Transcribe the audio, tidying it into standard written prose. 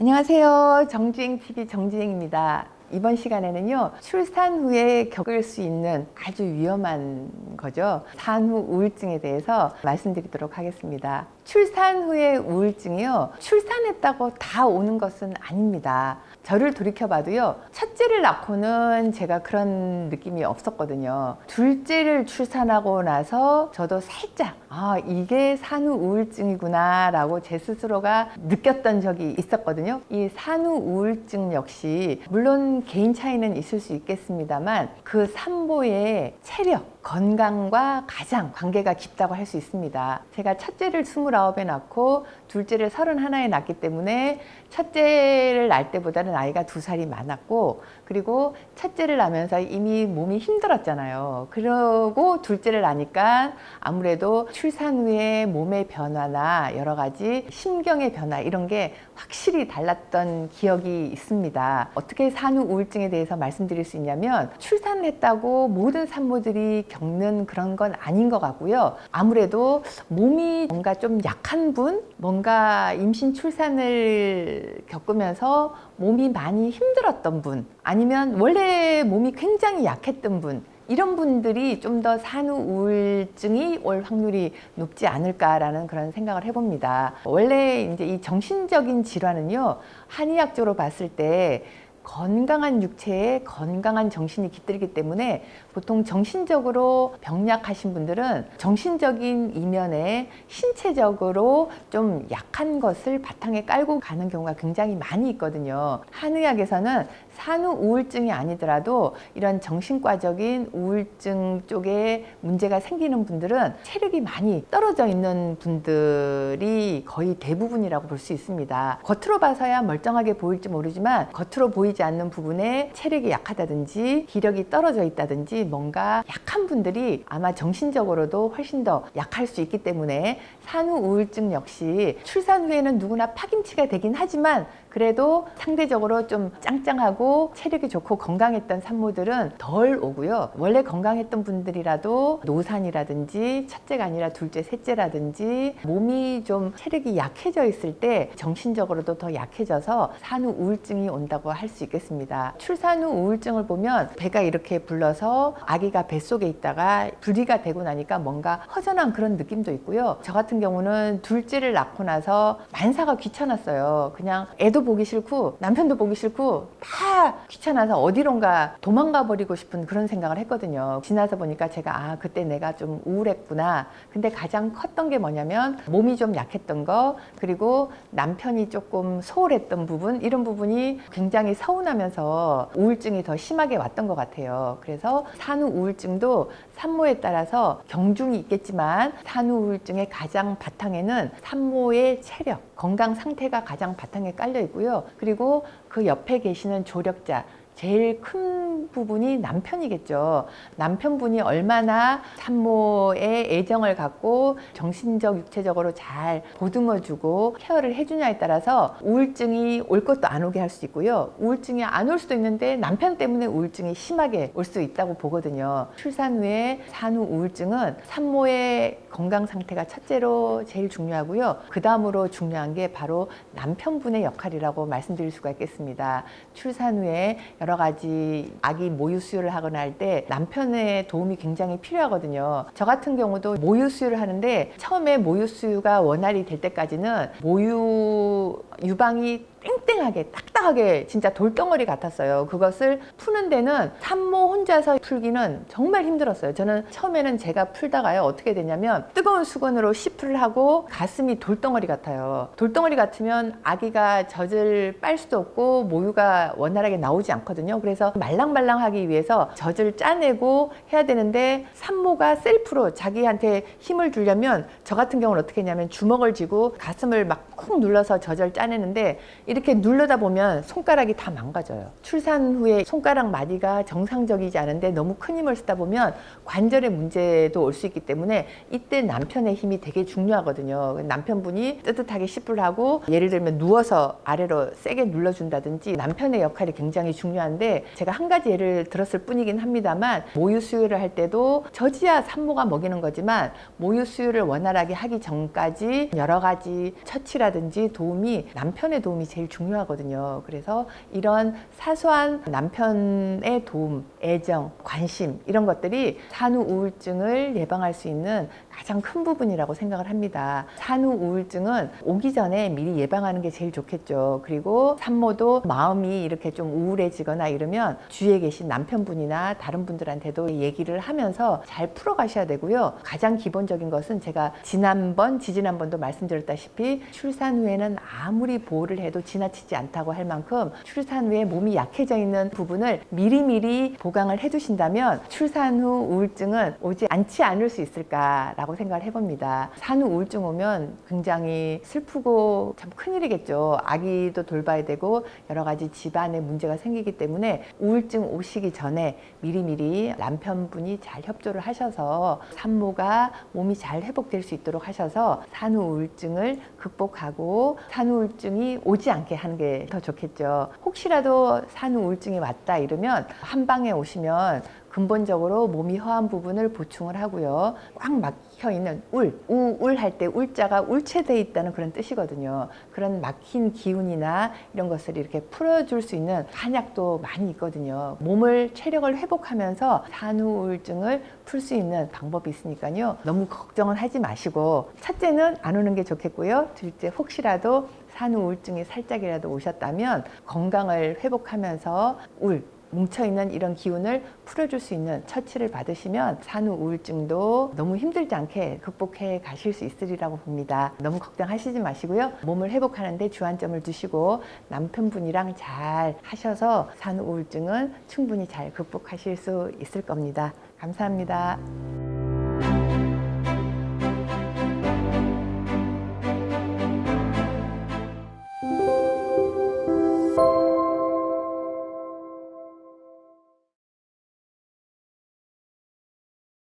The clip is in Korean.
안녕하세요. 정주행TV 정주행입니다. 이번 시간에는요, 출산 후에 겪을 수 있는 아주 위험한 거죠. 산후 우울증에 대해서 말씀드리도록 하겠습니다. 출산 후의 우울증이요, 출산했다고 다 오는 것은 아닙니다. 저를 돌이켜봐도요, 첫째를 낳고는 제가 그런 느낌이 없었거든요. 둘째를 출산하고 나서 저도 살짝 이게 산후 우울증이구나 라고 제 스스로가 느꼈던 적이 있었거든요. 이 산후 우울증 역시 물론 개인 차이는 있을 수 있겠습니다만 그 산모의 체력, 건강과 가장 관계가 깊다고 할 수 있습니다. 제가 첫째를 29에 낳고 둘째를 31에 낳기 때문에 첫째를 낳을 때보다는 나이가 2살이 많았고, 그리고 첫째를 낳으면서 이미 몸이 힘들었잖아요. 그리고 둘째를 낳으니까 아무래도 출산 후에 몸의 변화나 여러 가지 심경의 변화 이런 게 확실히 달랐던 기억이 있습니다. 어떻게 산후 우울증에 대해서 말씀드릴 수 있냐면, 출산했다고 모든 산모들이 겪는 그런 건 아닌 것 같고요. 아무래도 몸이 뭔가 좀 약한 분, 뭔가 임신 출산을 겪으면서 몸이 많이 힘들었던 분, 아니면 원래 몸이 굉장히 약했던 분, 이런 분들이 좀 더 산후 우울증이 올 확률이 높지 않을까라는 그런 생각을 해봅니다. 원래 이제 이 정신적인 질환은요, 한의학적으로 봤을 때 건강한 육체에 건강한 정신이 깃들기 때문에 보통 정신적으로 병약하신 분들은 정신적인 이면에 신체적으로 좀 약한 것을 바탕에 깔고 가는 경우가 굉장히 많이 있거든요. 한의학에서는 산후 우울증이 아니더라도 이런 정신과적인 우울증 쪽에 문제가 생기는 분들은 체력이 많이 떨어져 있는 분들이 거의 대부분이라고 볼 수 있습니다. 겉으로 봐서야 멀쩡하게 보일지 모르지만 겉으로 보이지 않는 부분에 체력이 약하다든지 기력이 떨어져 있다든지 뭔가 약한 분들이 아마 정신적으로도 훨씬 더 약할 수 있기 때문에 산후 우울증 역시 출산 후에는 누구나 파김치가 되긴 하지만 그래도 상대적으로 좀 짱짱하고 체력이 좋고 건강했던 산모들은 덜 오고요. 원래 건강했던 분들이라도 노산이라든지 첫째가 아니라 둘째, 셋째라든지 몸이 좀 체력이 약해져 있을 때 정신적으로도 더 약해져서 산후 우울증이 온다고 할 수 있겠습니다. 출산 후 우울증을 보면 배가 이렇게 불러서 아기가 뱃속에 있다가 분리가 되고 나니까 뭔가 허전한 그런 느낌도 있고요. 저 같은 경우는 둘째를 낳고 나서 만사가 귀찮았어요. 그냥 애도 보기 싫고 남편도 보기 싫고 다 귀찮아서 어디론가 도망가 버리고 싶은 그런 생각을 했거든요. 지나서 보니까 제가 그때 내가 좀 우울했구나. 근데 가장 컸던 게 뭐냐면 몸이 좀 약했던 거, 그리고 남편이 조금 소홀했던 부분, 이런 부분이 굉장히 서운하면서 우울증이 더 심하게 왔던 것 같아요. 그래서 산후 우울증도 산모에 따라서 경중이 있겠지만 산후 우울증의 가장 바탕에는 산모의 체력, 건강 상태가 가장 바탕에 깔려 있고요. 그리고 그 옆에 계시는 조력자, 제일 큰 부분이 남편이겠죠. 남편분이 얼마나 산모의 애정을 갖고 정신적, 육체적으로 잘 보듬어주고 케어를 해주냐에 따라서 우울증이 올 것도 안 오게 할 수 있고요. 우울증이 안 올 수도 있는데 남편 때문에 우울증이 심하게 올 수 있다고 보거든요. 출산 후에 산후 우울증은 산모의 건강 상태가 첫째로 제일 중요하고요. 그 다음으로 중요한 게 바로 남편분의 역할이라고 말씀드릴 수가 있겠습니다. 출산 후에 여러 가지 아기 모유 수유를 하거나 할 때 남편의 도움이 굉장히 필요하거든요. 저 같은 경우도 모유 수유를 하는데 처음에 모유 수유가 원활히 될 때까지는 모유 유방이 땡땡하게 딱딱하게 진짜 돌덩어리 같았어요. 그것을 푸는 데는 산모 혼자서 풀기는 정말 힘들었어요. 저는 처음에는 제가 풀다가요, 어떻게 되냐면 뜨거운 수건으로 시풀을 하고 가슴이 돌덩어리 같아요. 돌덩어리 같으면 아기가 젖을 빨 수도 없고 모유가 원활하게 나오지 않거든요. 그래서 말랑말랑하기 위해서 젖을 짜내고 해야 되는데 산모가 셀프로 자기한테 힘을 주려면 저 같은 경우는 어떻게 했냐면 주먹을 쥐고 가슴을 막 쿵 눌러서 젖을 짜내는데 이렇게 누르다 보면 하면 손가락이 다 망가져요. 출산 후에 손가락 마디가 정상적이지 않은데 너무 큰 힘을 쓰다 보면 관절의 문제도 올 수 있기 때문에 이때 남편의 힘이 되게 중요하거든요. 남편분이 뜨뜻하게 씹을 하고 예를 들면 누워서 아래로 세게 눌러준다든지 남편의 역할이 굉장히 중요한데 제가 한 가지 예를 들었을 뿐이긴 합니다만 모유 수유를 할 때도 저지야 산모가 먹이는 거지만 모유 수유를 원활하게 하기 전까지 여러 가지 처치라든지 도움이 남편의 도움이 제일 중요하거든요. 그래서 이런 사소한 남편의 도움, 애정, 관심 이런 것들이 산후 우울증을 예방할 수 있는 가장 큰 부분이라고 생각을 합니다. 산후 우울증은 오기 전에 미리 예방하는 게 제일 좋겠죠. 그리고 산모도 마음이 이렇게 좀 우울해지거나 이러면 주위에 계신 남편분이나 다른 분들한테도 얘기를 하면서 잘 풀어가셔야 되고요. 가장 기본적인 것은 제가 지지난번도 말씀드렸다시피 출산 후에는 아무리 보호를 해도 지나치지 않다고 할 만큼 출산 후에 몸이 약해져 있는 부분을 미리미리 보강을 해두신다면 출산 후 우울증은 오지 않지 않을 수 있을까라고 생각을 해봅니다. 산후 우울증 오면 굉장히 슬프고 참 큰일이겠죠. 아기도 돌봐야 되고 여러 가지 집안에 문제가 생기기 때문에 우울증 오시기 전에 미리미리 남편분이 잘 협조를 하셔서 산모가 몸이 잘 회복될 수 있도록 하셔서 산후 우울증을 극복하고 산후 우울증이 오지 않게 하는 게 더 좋겠죠. 혹시라도 산후 우울증이 왔다 이러면 한방에 오시면 근본적으로 몸이 허한 부분을 보충을 하고요. 꽉 막혀 있는 우울할 때 울자가 울체되어 있다는 그런 뜻이거든요. 그런 막힌 기운이나 이런 것을 이렇게 풀어줄 수 있는 한약도 많이 있거든요. 몸을 체력을 회복하면서 산후 우울증을 풀 수 있는 방법이 있으니까요. 너무 걱정을 하지 마시고 첫째는 안 오는 게 좋겠고요. 둘째 혹시라도 산후 우울증이 살짝이라도 오셨다면 건강을 회복하면서 뭉쳐있는 이런 기운을 풀어줄 수 있는 처치를 받으시면 산후 우울증도 너무 힘들지 않게 극복해 가실 수 있으리라고 봅니다. 너무 걱정하시지 마시고요. 몸을 회복하는데 주안점을 두시고 남편분이랑 잘 하셔서 산후 우울증은 충분히 잘 극복하실 수 있을 겁니다. 감사합니다.